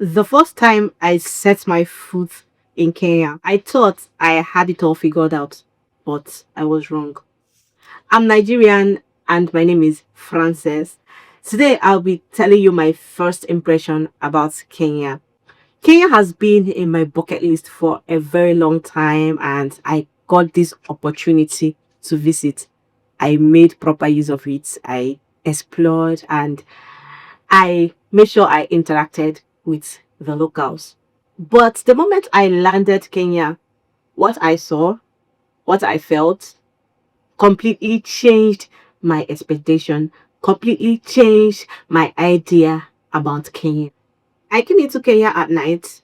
The first time I set my foot in Kenya, I thought I had it all figured out, but I was wrong. I'm Nigerian and my name is Frances. Today I'll be telling you my first impression about Kenya. Kenya has been in my bucket list for a very long time and I got this opportunity to visit. I made proper use of it. I explored and I made sure I interacted with the locals. But the moment I landed Kenya, what I saw, what I felt completely changed my expectation, completely changed my idea about Kenya. I came into Kenya at night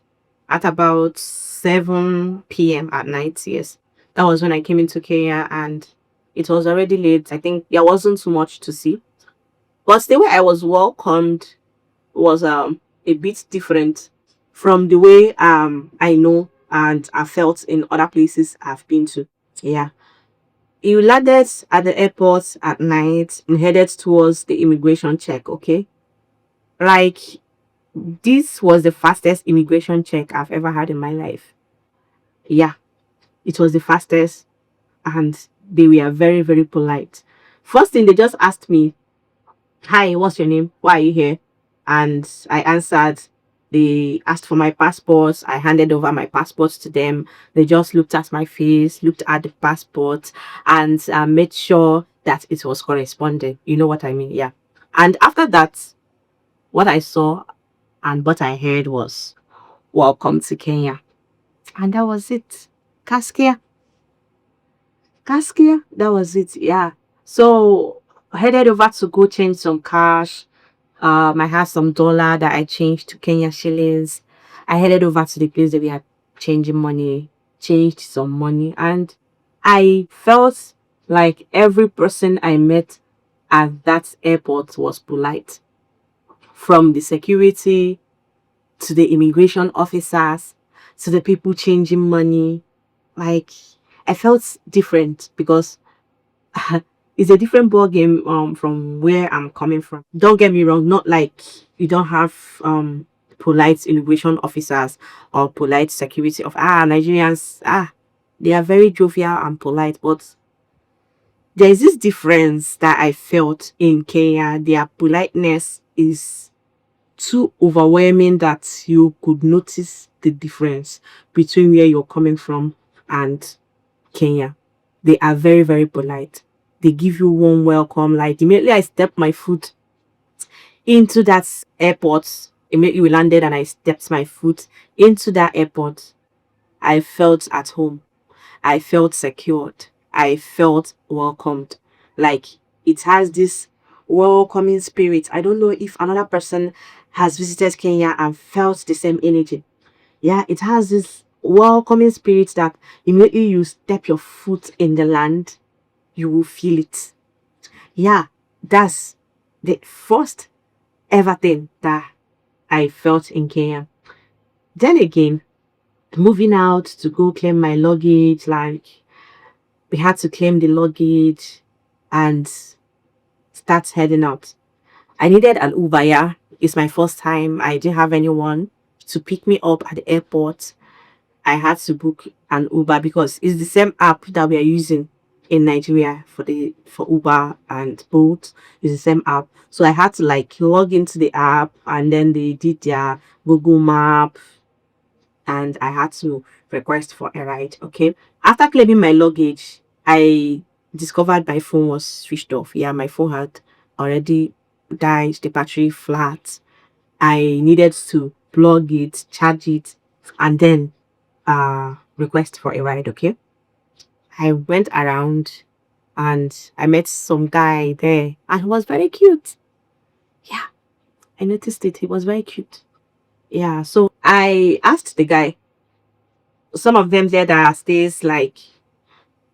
at about 7 p.m. at night. Yes, that was when I came into Kenya and it was already late. I think there wasn't too much to see. But the way I was welcomed was a bit different from the way I know and I felt in other places I've been to. Yeah. You landed at the airport at night and headed towards the immigration check, okay? Like this was the fastest immigration check I've ever had in my life. Yeah, it was the fastest and they were very, very polite. First thing they just asked me, "Hi, what's your name? Why are you here?" And I answered. They asked for my passport. I handed over my passport to them. They just looked at my face, looked at the passport, and made sure that it was corresponding. You know what I mean? Yeah. And after that, what I saw and what I heard was, "Welcome to Kenya." And that was it. Kaskia. Kaskia. That was it. Yeah. So headed over to go change some cash. I had some dollar that I changed to Kenya shillings. I headed over to the place that we had changing money, changed some money, and I felt like every person I met at that airport was polite. From the security to the immigration officers to the people changing money. Like I felt different because it's a different ball game from where I'm coming from. Don't get me wrong, not like you don't have polite immigration officers or polite security of Nigerians they are very jovial and polite, but there is this difference that I felt in Kenya. Their politeness is too overwhelming that you could notice the difference between where you're coming from and Kenya. They are very, very polite. They give you warm welcome. Like immediately I stepped my foot into that airport, immediately we landed and I stepped my foot into that airport, I felt at home. I felt secured. I felt welcomed. Like it has this welcoming spirit. I don't know if another person has visited Kenya and felt the same energy. Yeah, it has this welcoming spirit that immediately you step your foot in the land, you will feel it. Yeah, that's the first ever thing that I felt in Kenya. Then again, moving out to go claim my luggage, like we had to claim the luggage and start heading out. I needed an Uber, yeah. It's my first time. I didn't have anyone to pick me up at the airport. I had to book an Uber because it's the same app that we are using in Nigeria for Uber and Bolt. It's the same app. So I had to like log into the app and then they did their Google map and I had to request for a ride. Okay. After claiming my luggage, I discovered my phone was switched off. Yeah, my phone had already died, the battery flat. I needed to plug it, charge it, and then request for a ride. Okay. I went around and I met some guy there and he was very cute. Yeah, I noticed it. He was very cute. Yeah, so I asked the guy, some of them there that stays like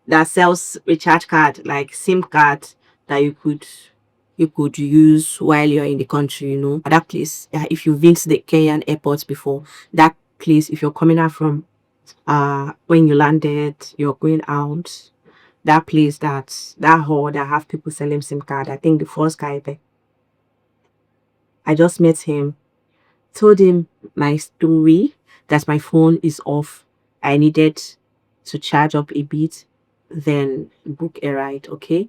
that sells recharge card, like SIM card that you could use while you're in the country, at that place. Yeah, if you've been to the Kenyan airports before, that place, if you're coming out from when you landed, you're going out, that place that hall that have people selling SIM card. I think the first guy there, I just met him told him my story, that my phone is off. I needed to charge up a bit, then book a ride. Okay.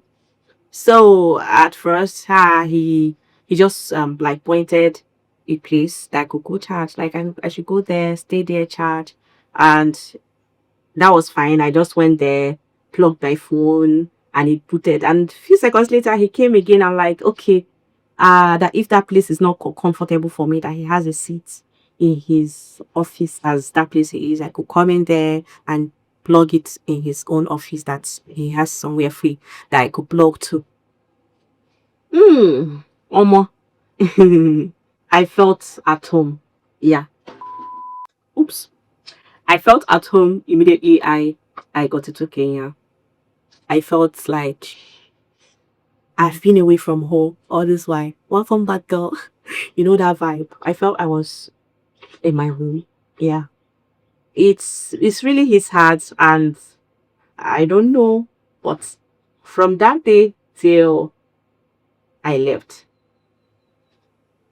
So at first, he just like pointed a place that I could go charge. Like I should go there, stay there, charge, and that was fine. I just went there, plugged my phone, and it booted. And a few seconds later, he came again and like, okay, that if that place is not comfortable for me, that he has a seat in his office as that place he is, I could come in there and plug it in his own office that he has somewhere free that I could plug to. Hmm. Omo. I felt at home. Yeah. Oops. I felt at home immediately. I got into Kenya. I felt like I've been away from home all this while. Welcome back, girl. You know that vibe. I felt I was in my room. Yeah. It's really his heart, and I don't know, but from that day till I left,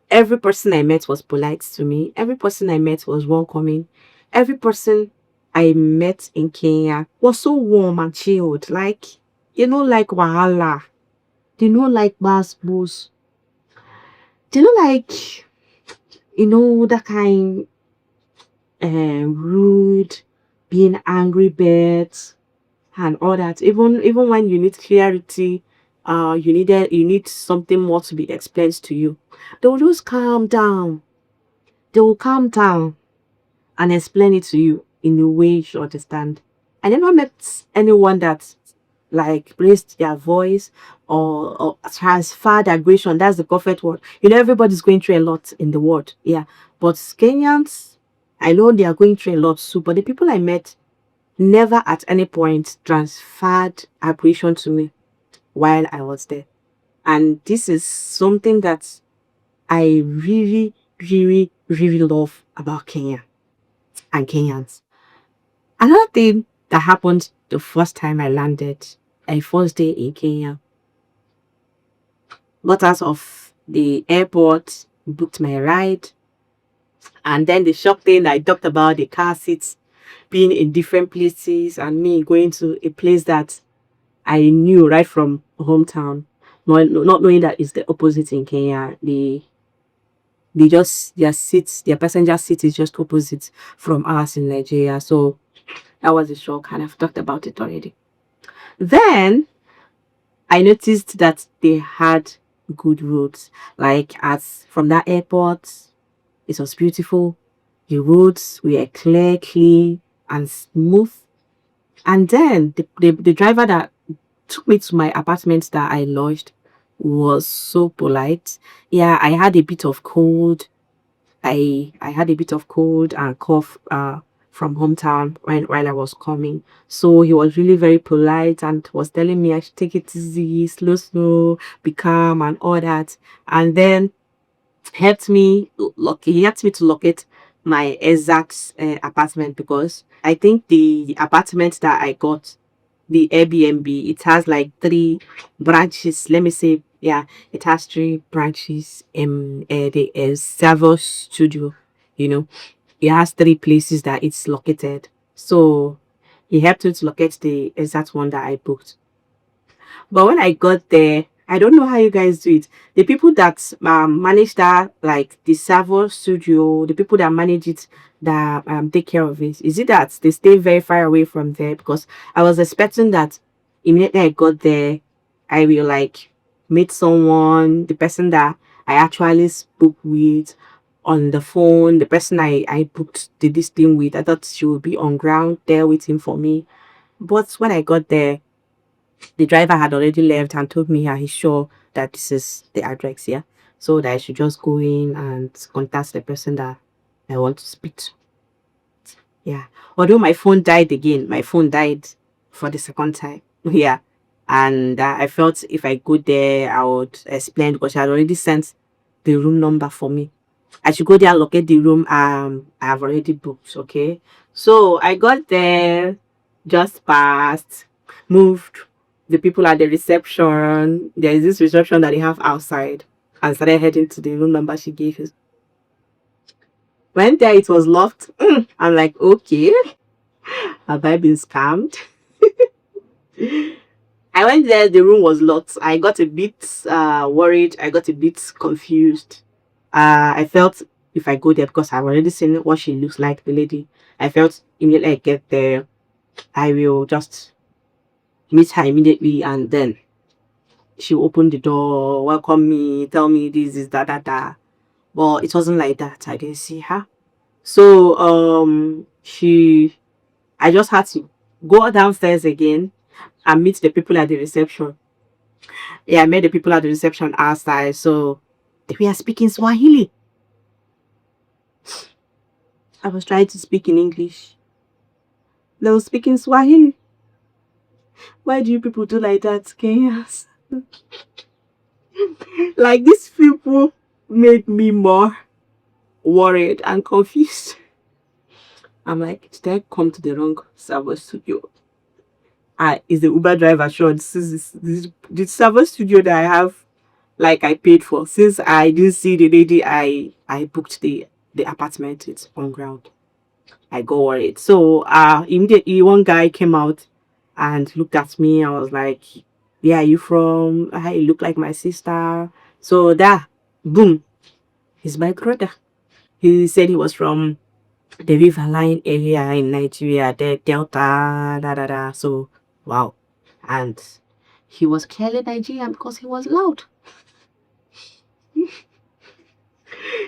every person I met was polite to me. Every person I met was welcoming. Every person I met in Kenya was so warm and chilled. Like, like Wahala. They don't like bass boost. They don't like, that kind rude, being angry birds and all that. Even when you need clarity, you need something more to be explained to you. They will just calm down. They will calm down and explain it to you in a way you should understand. I never met anyone that like raised their voice or transferred aggression. That's the perfect word. Everybody's going through a lot in the world. Yeah. But Kenyans, I know they are going through a lot too. But the people I met never at any point transferred aggression to me while I was there. And this is something that I really, really, really love about Kenya and Kenyans. Another thing that happened the first time I landed, a first day in Kenya, got out of the airport, booked my ride, and then the shock thing I talked about, the car seats being in different places and me going to a place that I knew right from hometown, not knowing that it's the opposite in Kenya. They just their seats, their passenger seat is just opposite from ours in Nigeria. So that was a shock, and I've talked about it already. Then I noticed that they had good roads. Like as from that airport, it was beautiful. The roads were clear, clean, and smooth. And then the driver that took me to my apartment that I lodged was so polite. Yeah, I had a bit of cold. I had a bit of cold and cough from hometown while I was coming. So he was really very polite and was telling me I should take it easy, slow, slow, be calm and all that. And then he helped me to locate my exact apartment, because I think the apartment that I got, the Airbnb, it has like three branches. Let me say, yeah, it has three branches. The server studio, you know, it has three places that it's located. So he helped me to locate the exact one that I booked. But when I got there, I don't know how you guys do it. The people that manage that, like the server studio, the people that manage it, that take care of it, is it that they stay very far away from there? Because I was expecting that immediately I got there, I will like meet someone, the person that I actually spoke with on the phone, the person I booked this thing with. I thought she would be on ground there waiting for me. But when I got there, the driver had already left and told me, yeah, he's sure that this is the address, yeah. So that I should just go in and contact the person that I want to speak to. Yeah. Although my phone died again, my phone died for the second time. Yeah. And I felt if I go there, I would explain, because she had already sent the room number for me. I should go there and locate the room I have already booked. Okay. So I got there, just passed, moved the people at the reception. There is this reception that they have outside, and started heading to the room number she gave us. Went there, it was locked. I'm like, okay, have I been scammed? I went there, the room was locked. I got a bit worried. I got a bit confused. I felt if I go there, because I've already seen what she looks like, the lady, I felt immediately I get there, I will just meet her immediately, and then she'll open the door, welcome me, tell me this is da da da. But it wasn't like that. I didn't see her. So she I just had to go downstairs again and meet the people at the reception. Yeah, I met the people at the reception outside. So we are speaking Swahili. I was trying to speak in English. They were speaking Swahili. Why do you people do like that, Kenyans? Like, these people made me more worried and confused. I'm like, did I come to the wrong server studio? Is the Uber driver sure this is the server studio that I have, like, I paid for? Since I didn't see the lady I booked the apartment, it's on ground. I got worried. So immediately one guy came out and looked at me. I was like, where are you from? I look like my sister. So that, boom, he's my brother. He said he was from the riverline area in Nigeria, the Delta, da da da. So wow. And he was clearly Nigerian because he was loud.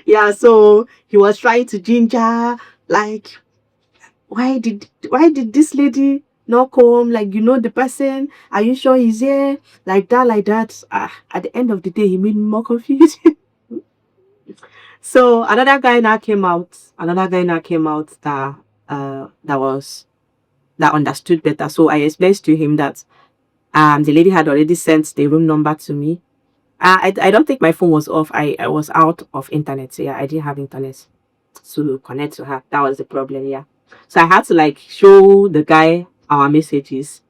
Yeah, so he was trying to ginger, like, why did this lady not come? Like, you know the person? Are you sure he's here? Like that, like that. At the end of the day, he made me more confused. So another guy now came out that understood better. So I explained to him that the lady had already sent the room number to me. I don't think my phone was off. I was out of internet. So yeah, I didn't have internet to connect to her. That was the problem, yeah. So I had to, like, show the guy our messages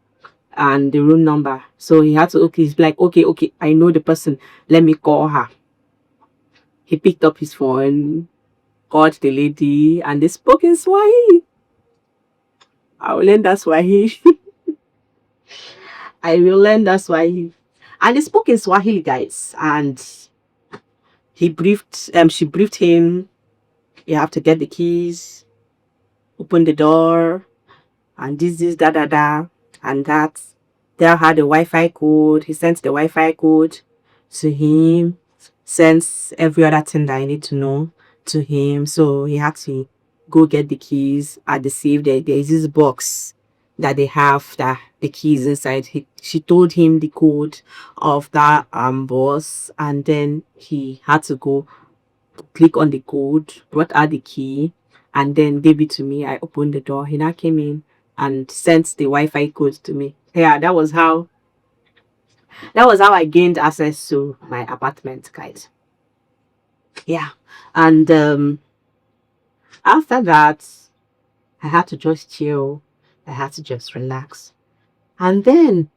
and the room number. So he had to, okay, he's like, okay, I know the person. Let me call her. He picked up his phone, called the lady, and they spoke in Swahili. I will learn that Swahili. I will learn that Swahili. And they spoke in Swahili, guys. And she briefed him. You have to get the keys, open the door, and this, da, da, da, and that. Tell her the Wi-Fi code. He sent the Wi-Fi code to him, sends every other thing that I need to know to him. So he had to go get the keys at the safe. There is this box that they have that the keys inside. She told him the code of that box, and then he had to go click on the code, brought out the key, and then gave it to me. I opened the door. He now came in and sent the Wi-Fi code to me. Yeah, that was how I gained access to my apartment, guys. Yeah. And after that, I had to just chill. I had to just relax. And then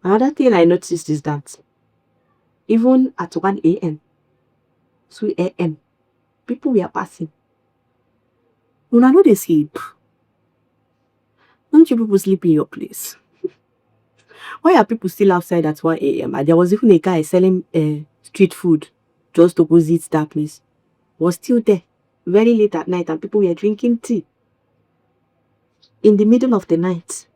another thing I noticed is that even at 1 a.m., 2 a.m., people were passing. When I know they sleep, don't you people sleep in your place? Why are people still outside at 1 a.m.? And there was even a guy selling street food just opposite that place. Was still there very late at night, and people were drinking tea in the middle of the night.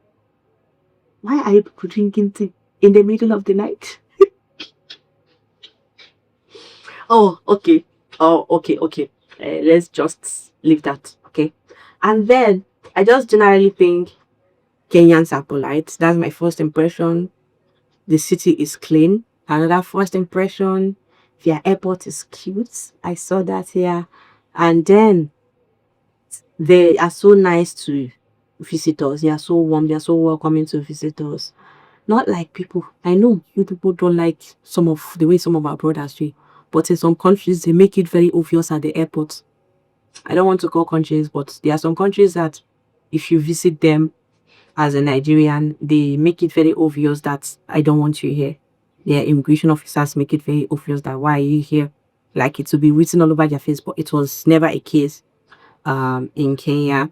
Why are you people drinking tea in the middle of the night? Oh, okay. Oh, okay. Let's just leave that. Okay. And then I just generally think Kenyans are polite. That's my first impression. The city is clean. Another first impression, their airport is cute. I saw that here. And then they are so nice to visitors. They are so warm. They are so welcoming to visitors. Not like people. I know you people don't like some of the way some of our brothers do. But in some countries, they make it very obvious at the airport. I don't want to call countries, but there are some countries that if you visit them as a Nigerian, they make it very obvious that I don't want you here. Their immigration officers make it very obvious that why are you here? like it will be written all over their face, but it was never a case in Kenya.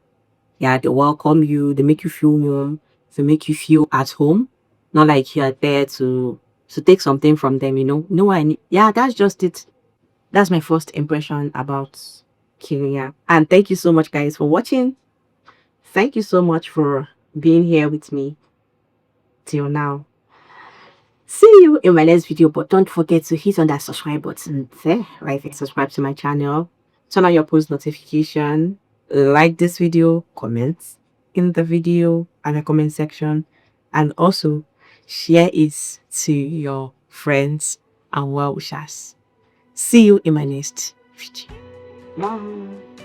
Yeah, they welcome you, they make you feel warm, they make you feel at home, not like you are there to take something from them, you know. No, yeah, that's just it. That's my first impression about Kenya. And thank you so much, guys, for watching. Thank you so much for being here with me till now. See you in my next video, but don't forget to hit on that subscribe button there, right? And subscribe to my channel, turn on your post notification, like this video, comment in the video and the comment section, and also share it to your friends and well wishers. See you in my next video. Bye.